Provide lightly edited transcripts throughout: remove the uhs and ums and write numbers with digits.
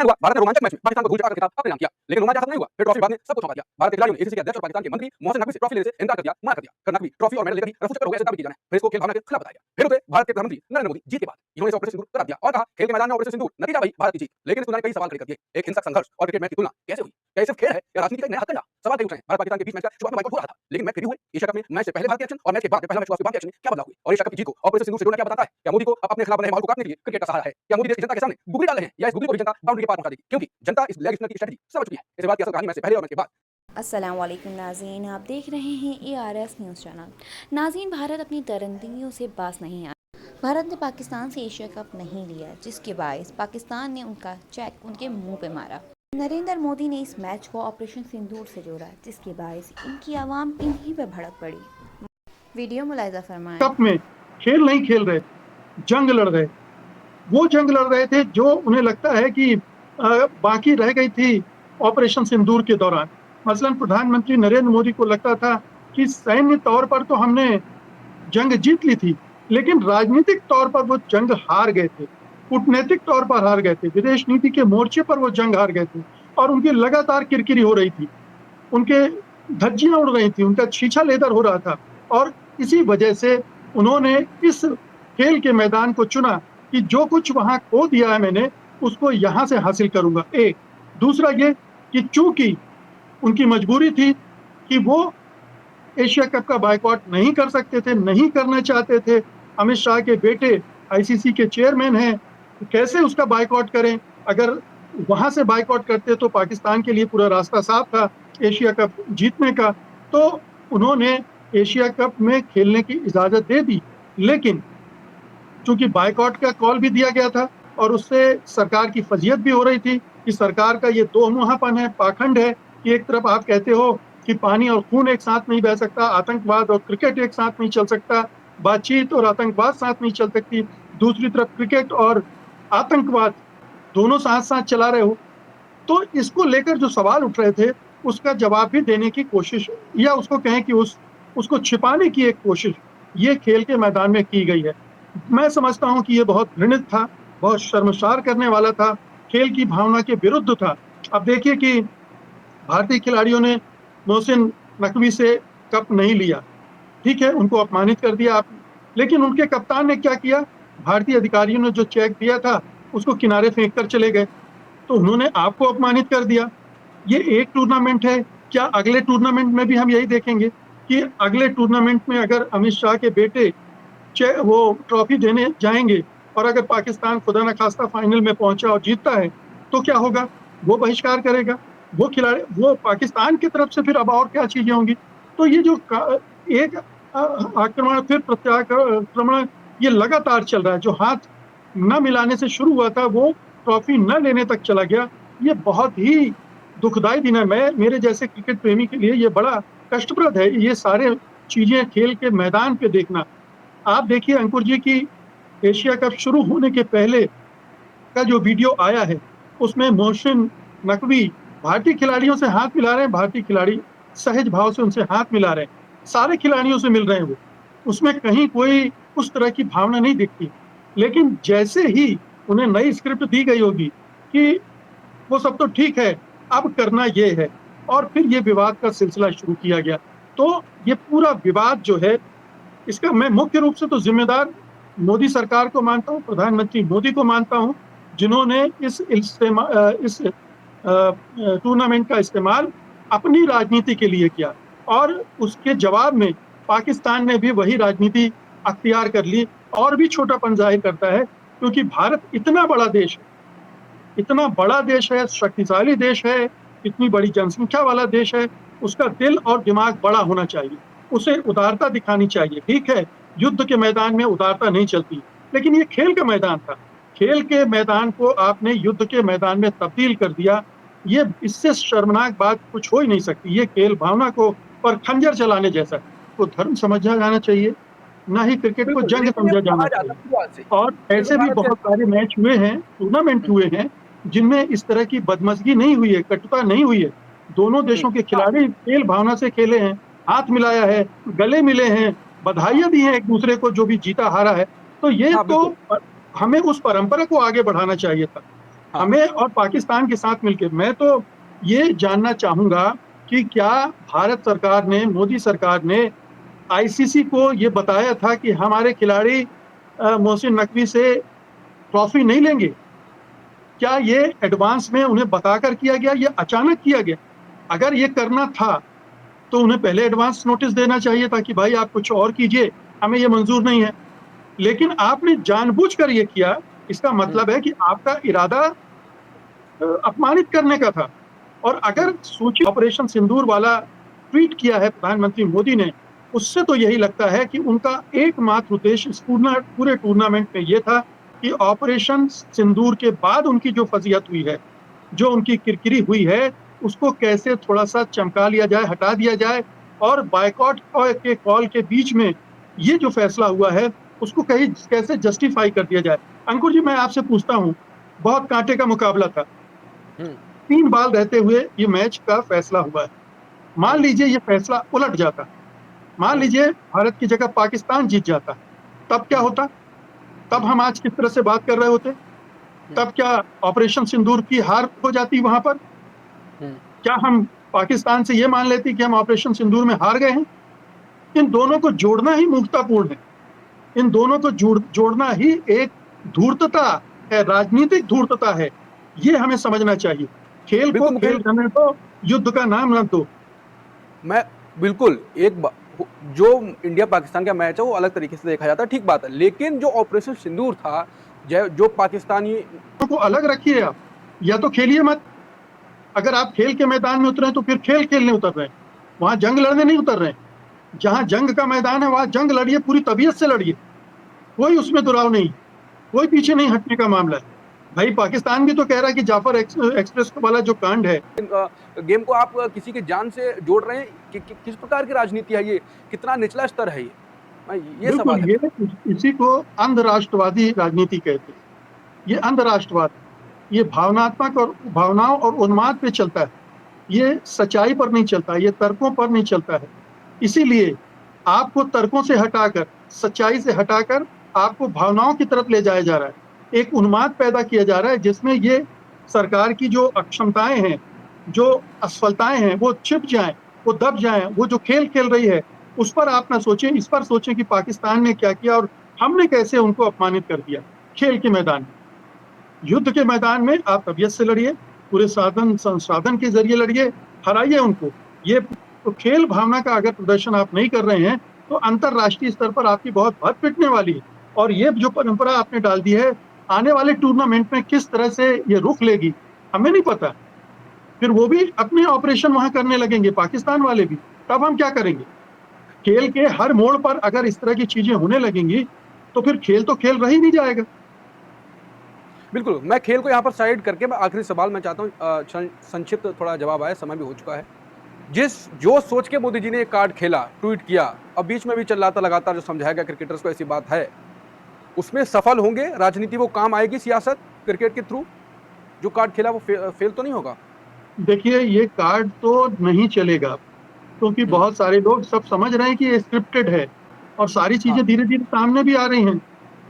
Final हुआ, भारत ने रोमांचक मैच में पाकिस्तान को धूल चटाकर खिताब अपने नाम किया, लेकिन रोमांच खत्म नहीं हुआ, फिर ट्रॉफी बाद में सबको सौंपा दिया। भारत के खिलाड़ियों ने एसीसी के अध्यक्ष और पाकिस्तान के मंत्री मोहसिन नकवी से ट्रॉफी लेने से इनकार कर दिया, मना कर दिया। फिर नकवी ट्रॉफी और मेडल लेकर ही रफू चक्कर हो गया, ऐसे दावे किए जा रहे हैं। फिर इसको खेल भावना के खिलाफ बताया गया। फिर उतरे भारत के प्रधानमंत्री नरेंद्र मोदी जीत के बाद इन्होंने इसे ऑपरेशन सिंदूर करार दिया और कहा खेल के मैदान में ऑपरेशन सिंदूर नतीजा वही भारत की जीत। लेकिन इस तुलना ने कई सवाल खड़े कर दिए। एक हिंसक संघर्ष और क्रिकेट मैच की तुलना कैसे हुई? क्या ये सिर्फ खेल है या राजनीति का एक नया हथकंडा? सवाल कई उठ रहे हैं। भारत पाकिस्तान के बीच मैच का शुरुआत में बाइकआउट हो रहा था, लेकिन मैच फिर भी हुए। एशिया कप में मैच से पहले भारत के एक्शन और मैच के बाद पहला मैच हुआ उसके बाद के एक्शन में क्या बदलाव हुए? और एशिया कप की जीत को ऑपरेशन सिंदूर से जोड़ना क्या बताता है? क्या मोदी को अब अपने खिलाफ बने माहौल को काटने के लिए क्रिकेट का सहारा है? क्या मोदी देश की जनता के सामने गुगली डाल रहे हैं या इस गुगली को भी जनता बाउंड्री के पार पहुंचा देगी? क्योंकि जनता इस लेग स्पिनर की स्ट्रेटजी समझ चुकी है। इस बात की असल कहानी मैच से पहले और मैच के बाद। अस्सलाम वालेकुम नाज़रीन, आप देख रहे हैं ARS न्यूज़ चैनल। नाज़रीन, भारत अपनी दरिंदगियों से बाज नहीं आया। भारत ने पाकिस्तान से एशिया कप नहीं लिया, जिसके बायस पाकिस्तान ने उनका चेक उनके मुंह पे मारा। नरेंद्र मोदी ने इस मैच को ऑपरेशन सिंदूर से जोड़ा, जिसके बायस इनकी आवाम इन्हीं पे भड़क पड़ी। वीडियो मुलाहिजा फरमाएं। कप में खेल नहीं खेल रहे, जंग लड़ रहे। वो जंग लड़ रहे थे जो उन्हें लगता है कि बाकी रह गई थी ऑपरेशन सिंदूर के दौरान। मसलन प्रधानमंत्री नरेंद्र मोदी को लगता था कि सैन्य तौर पर तो हमने जंग जीत ली थी, लेकिन राजनीतिक तौर पर वो जंग हार गए थे, कूटनीतिक तौर पर हार गए थे, विदेश नीति के मोर्चे पर वो जंग हार गए थे और उनकी लगातार किरकिरी हो रही थी, उनके धज्जियां उड़ रही थी, उनका छीछा लेदर हो रहा था। और इसी वजह से उन्होंने इस खेल के मैदान को चुना कि जो कुछ वहां खो दिया है मैंने, उसको यहां से हासिल करूंगा। एक दूसरा ये कि चूंकि उनकी मजबूरी थी कि वो एशिया कप का बायकॉट नहीं कर सकते थे, नहीं करना चाहते थे। अमित शाह के बेटे आईसीसी के चेयरमैन हैं, तो कैसे उसका बायकॉट करें? अगर वहां से बायकॉट करते तो पाकिस्तान के लिए पूरा रास्ता साफ था एशिया कप जीतने का। तो उन्होंने एशिया कप में खेलने की इजाजत दे दी, लेकिन चूंकि बायकॉट का कॉल भी दिया गया था और उससे सरकार की फजीयत भी हो रही थी कि सरकार का ये दो मुहापन है, पाखंड है कि एक तरफ आप कहते हो कि पानी और खून एक साथ नहीं बह सकता, आतंकवाद और क्रिकेट एक साथ नहीं चल सकता, बातचीत और आतंकवाद साथ नहीं चल सकती, दूसरी तरफ क्रिकेट और आतंकवाद दोनों साथ साथ चला रहे हो। तो इसको लेकर जो सवाल उठ रहे थे, उसका जवाब भी देने की कोशिश, या उसको कहें कि उसको छिपाने की एक कोशिश ये खेल के मैदान में की गई है। मैं समझता हूं कि ये बहुत घृणित था, बहुत शर्मसार करने वाला था, खेल की भावना के विरुद्ध था। अब देखिए कि भारतीय खिलाड़ियों ने मोहसिन नकवी से कप नहीं लिया, ठीक है, उनको अपमानित कर दिया आपने, लेकिन उनके कप्तान ने क्या किया? भारतीय अधिकारियों ने जो चेक दिया था उसको किनारे फेंक कर चले गए, तो उन्होंने आपको अपमानित कर दिया। ये एक टूर्नामेंट है, क्या अगले टूर्नामेंट में भी हम यही देखेंगे कि अगले टूर्नामेंट में अगर अमित शाह के बेटे वो ट्रॉफी देने जाएंगे और अगर पाकिस्तान खुदा न खास्ता फाइनल में पहुंचा और जीतता है तो क्या होगा? वो बहिष्कार करेगा, वो खिलाड़ी, वो पाकिस्तान की तरफ से फिर अब और क्या चीजें होंगी? तो ये जो एक आक्रमण फिर प्रत्याक्रमण ये लगातार चल रहा है, जो हाथ न मिलाने से शुरू हुआ था वो ट्रॉफी न लेने तक चला गया। ये बहुत ही दुखदाई दिन है। मैं, मेरे जैसे क्रिकेट प्रेमी के लिए ये बड़ा कष्टप्रद है, ये सारे चीजें खेल के मैदान पे देखना। आप देखिए अंकुर जी की एशिया कप शुरू होने के पहले का जो वीडियो आया है, उसमें मोहसिन नकवी भारतीय खिलाड़ियों से हाथ मिला रहे हैं, भारतीय खिलाड़ी सहज भाव से उनसे हाथ मिला रहे हैं, सारे खिलाड़ियों से मिल रहे हैं वो, उसमें कहीं कोई उस तरह की भावना नहीं दिखती। लेकिन जैसे ही उन्हें नई स्क्रिप्ट दी गई होगी कि वो सब तो ठीक है, अब करना ये है, और फिर ये विवाद का सिलसिला शुरू किया गया। तो ये पूरा विवाद जो है, इसका मैं मुख्य रूप से तो जिम्मेदार मोदी सरकार को मानता हूँ, प्रधानमंत्री मोदी को मानता हूँ, जिन्होंने इस टूर्नामेंट का इस्तेमाल अपनी राजनीति के लिए किया और उसके जवाब में पाकिस्तान ने भी वही राजनीति अख्तियार कर ली और भी छोटापन जाहिर करता है, क्योंकि भारत इतना बड़ा देश है, इतना बड़ा देश है, शक्तिशाली देश है, इतनी बड़ी जनसंख्या वाला देश है, उसका दिल और दिमाग बड़ा होना चाहिए, उसे उदारता दिखानी चाहिए। ठीक है, युद्ध के मैदान में उदारता नहीं चलती, लेकिन ये खेल का मैदान था, खेल के मैदान को आपने युद्ध के मैदान में तब्दील कर दिया। ये इससे शर्मनाक बात कुछ हो ही नहीं सकती। ये खेल भावना को पर खंजर चलाने जैसा है, को धर्म समझा जाना चाहिए, ना ही क्रिकेट को जंग समझा जाना चाहिए। और ऐसे भी बहुत सारे मैच हुए हैं, टूर्नामेंट हुए हैं, जिनमें इस तरह की बदमज़गी नहीं हुई है, कटुता नहीं हुई है। दोनों देशों के खिलाड़ी खेल भावना से खेले हैं, हाथ मिलाया है, गले मिले हैं, बधाइयाँ दी हैं एक-दूसरे को जो भी जीता हारा है। तो ये तो हमें उस परंपरा को आगे बढ़ाना चाहिए था। हाँ। हमें और पाकिस्तान के साथ मिलकर, मैं तो ये जानना चाहूंगा कि क्या भारत सरकार ने, मोदी सरकार ने आईसीसी को ये बताया था कि हमारे खिलाड़ी मोहसिन नकवी से ट्रॉफी नहीं लेंगे? क्या ये एडवांस में उन्हें बताकर किया गया या अचानक किया गया? अगर ये करना था तो उन्हें पहले एडवांस नोटिस देना चाहिए था कि भाई आप कुछ और कीजिए, हमें ये मंजूर नहीं है। लेकिन आपने जानबूझकर ये किया, इसका हुँ, मतलब है कि आपका इरादा अपमानित करने का था। और हुँ, अगर सोचिए, ऑपरेशन सिंदूर वाला ट्वीट किया है प्रधानमंत्री मोदी ने, उससे तो यही लगता है कि उनका एकमात्र उद्देश्य इस पूरे टूर्नामेंट में ये था कि ऑपरेशन सिंदूर के बाद उनकी जो फजीहत हुई है, जो उनकी किरकिरी हुई है, उसको कैसे थोड़ा-सा चमका लिया जाए, हटा दिया जाए और बायकॉट के कॉल के बीच में ये जो फैसला हुआ है, उसको कहीं कैसे जस्टिफाई कर दिया जाए। अंकुर जी, मैं आपसे पूछता हूँ, बहुत कांटे का मुकाबला था। हुँ, 3 बॉल रहते हुए ये मैच का फैसला हुआ है। मान हुँ, लीजिए ये फैसला उलट जाता, मान हुँ, लीजिए भारत की जगह पाकिस्तान जीत जाता, तब क्या हुँ, होता? तब हुँ, हम आज किस तरह से बात कर रहे होते? हुँ, तब क्या ऑपरेशन सिंदूर की हार हो जाती वहाँ पर? हुँ। क्या हम पाकिस्तान से ये मान लेते कि हम ऑपरेशन सिंदूर में हार गए हैं? इन दोनों को जोड़ना ही मूर्खतापूर्ण है। इन दोनों को जोड़ना ही एक धूर्तता है, राजनीतिक धूर्तता है। ये हमें समझना चाहिए। खेल को बिल्कुल खेल मुकेश, रहने दो, युद्ध का नाम मत दो। मैं बिल्कुल एक ब हो जो इंडिया पाकिस्तान का मैच है वो अलग तरीके से देखा जाता है, ठीक बात है। लेकिन जो ऑपरेशन सिंदूर था, जो पाकिस्तानी को अलग रखिए आप, या तो खेलिए मत। अगर आप खेल के मैदान में उतरे हैं तो फिर खेल खेलने उतर रहे हैं, वहां जंग लड़ने नहीं उतर रहे हैं। जहां जंग का मैदान है वहां जंग लड़िए, पूरी तबीयत से लड़िए, कोई उसमें दुराव नहीं, कोई पीछे नहीं हटने का मामला है। भाई पाकिस्तान भी तो कह रहा है कि जाफर एक्सप्रेस वाला जो कांड है, गेम को आप किसी की जान से जोड़ रहे हैं कि किस प्रकार की राजनीति है ये? कितना निचला स्तर है ये? ये बिल्कुल सवाल है ये मेरा। इसी को अंध राष्ट्रवादी राजनीति कहते हैं। ये अंध राष्ट्रवाद, ये भावनात्मक और भावनाओं और उन्माद पे चलता है। ये सच्चाई पर नहीं चलता, ये तर्कों पर नहीं चलता है। इसीलिए आपको तर्कों से हटाकर, सच्चाई से हटाकर आपको भावनाओं की तरफ ले जाया जा रहा है। एक उन्माद पैदा किया जा रहा है जिसमें ये सरकार की जो अक्षमताएँ हैं, जो असफलताएँ हैं, वो छिप जाएँ, वो दब जाएँ। वो जो खेल खेल रही है, उस पर आप ना सोचें, इस पर सोचें कि पाकिस्तान ने क्या किया और हमने कैसे उनको अपमानित कर दिया, खेल के मैदान में। युद्ध के मैदान में आप तबीयत से लड़िए, पूरे साधन संसाधन के ज़रिए लड़िए, हराइए उनको। ये तो खेल भावना का अगर प्रदर्शन आप नहीं कर रहे हैं, तो अंतर्राष्ट्रीय स्तर पर आपकी बहुत भत पिटने वाली है। और ये जो परंपरा आपने डाल दी है, आने वाले टूर्नामेंट में किस तरह से ये रुख लेगी, हमें नहीं पता। फिर वो भी अपने ऑपरेशन वहाँ करने लगेंगे, पाकिस्तान वाले भी, तब हम क्या करेंगे? खेल के हर मोड़ पर अगर इस तरह की चीज़ें होने लगेंगी, तो फिर खेल तो खेल रह ही नहीं जाएगा। बिल्कुल, मैं खेल को यहाँ पर साइड करके मैं आखिरी सवाल मैं चाहता हूँ संक्षिप्त थोड़ा जवाब आए, समय भी हो चुका है। जो सोच के मोदी जी ने ये कार्ड खेला, ट्वीट किया, अब बीच में भी चल रहा था लगातार जो समझाया गया क्रिकेटर्स को ऐसी बात है, उसमें सफल होंगे? राजनीति वो काम आएगी सियासत क्रिकेट के थ्रू? जो कार्ड खेला वो फेल तो नहीं होगा? देखिए, ये कार्ड तो नहीं चलेगा, क्योंकि हुँ, बहुत सारे लोग सब समझ रहे हैं कि ये स्क्रिप्टेड है और सारी हाँ, चीज़ें धीरे-धीरे सामने भी आ रही हैं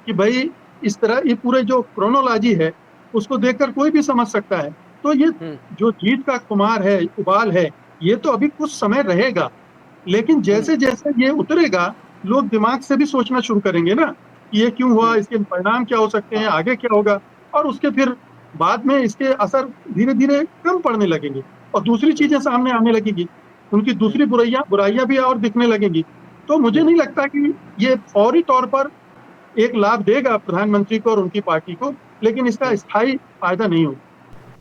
कि भई इस तरह ये पूरे जो क्रोनोलॉजी है, उसको देखकर कोई भी समझ सकता है। तो ये हुँ, जो जीत का खुमार है, उबाल है, ये तो अभी कुछ समय रहेगा। लेकिन हुँ, जैसे-जैसे ये उतरेगा, लोग दिमाग से भी सोचना शुरू करेंगे ना, कि ये क्यों हुआ, हुँ, इसके परिणाम क्या हो सकते हैं, हाँ, आगे क्या होगा? और उसके फिर बाद में इसके असर धीरे-धीरे कम पड़ने लगेंगे और दूसरी हुँ, चीज़ें सामने आने लगेंगी। उनकी हुँ, दूसरी बुराइयाँ भी और दिखने लगेंगी। तो मुझे हुँ। नहीं लगता कि ये फौरी तौर पर एक लाभ देगा प्रधानमंत्री को और उनकी पार्टी को, लेकिन इसका हुँ। स्थायी फ़ायदा नहीं होगा।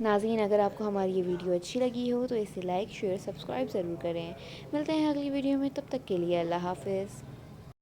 नाज़रीन, अगर आपको हमारी ये वीडियो अच्छी लगी हो तो इसे लाइक शेयर सब्सक्राइब ज़रूर करें। मिलते हैं अगली वीडियो में, तब तक के लिए अल्लाह हाफ़िज़।